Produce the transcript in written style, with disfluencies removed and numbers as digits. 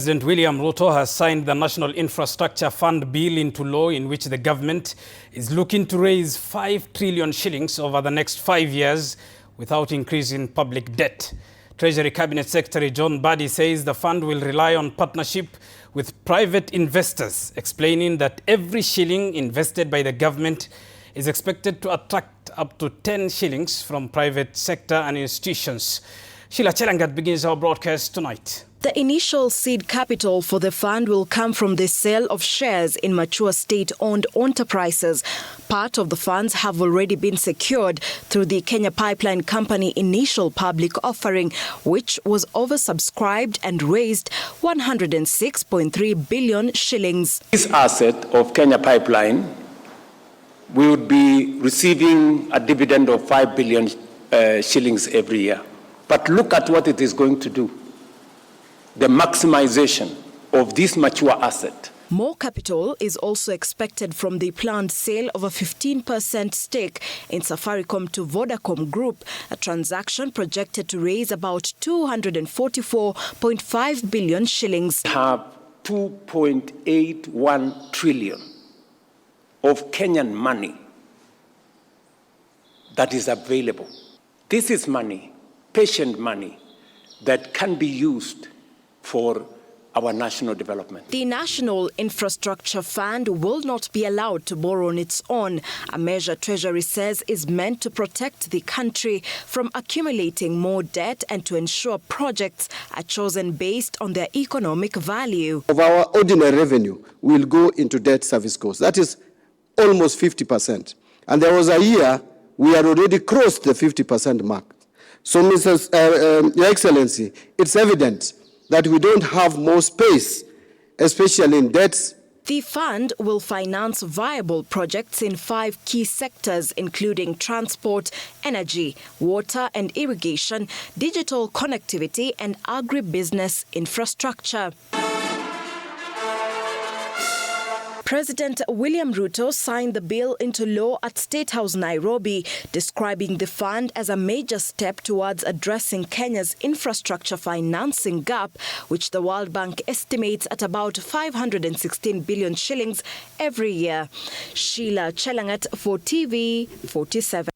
President William Ruto has signed the National Infrastructure Fund bill into law, in which the government is looking to raise 5 trillion shillings over the next 5 years without increasing public debt. Treasury Cabinet Secretary John Badi says the fund will rely on partnership with private investors, explaining that every shilling invested by the government is expected to attract up to 10 shillings from private sector and institutions. Sheila Chelangat begins our broadcast tonight. The initial seed capital for the fund will come from the sale of shares in mature state-owned enterprises. Part of the funds have already been secured through the Kenya Pipeline Company initial public offering, which was oversubscribed and raised 106.3 billion shillings. This asset of Kenya Pipeline will be receiving a dividend of 5 billion shillings every year. But look at what it is going to do. The maximization of this mature asset. More capital is also expected from the planned sale of a 15% stake in Safaricom to Vodacom Group, a transaction projected to raise about 244.5 billion shillings. We have 2.81 trillion of Kenyan money that is available. This is money, patient money, that can be used for our national development. The National Infrastructure Fund will not be allowed to borrow on its own, a measure Treasury says is meant to protect the country from accumulating more debt and to ensure projects are chosen based on their economic value. Of our ordinary revenue will go into debt service costs. That is almost 50%. And there was a year we had already crossed the 50% mark. So, Your Excellency, it's evident that we don't have more space, especially in debts. The fund will finance viable projects in 5 key sectors, including transport, energy, water and irrigation, digital connectivity and agribusiness infrastructure. President William Ruto signed the bill into law at State House, Nairobi, describing the fund as a major step towards addressing Kenya's infrastructure financing gap, which the World Bank estimates at about 516 billion shillings every year. Sheila Chelangat for TV 47.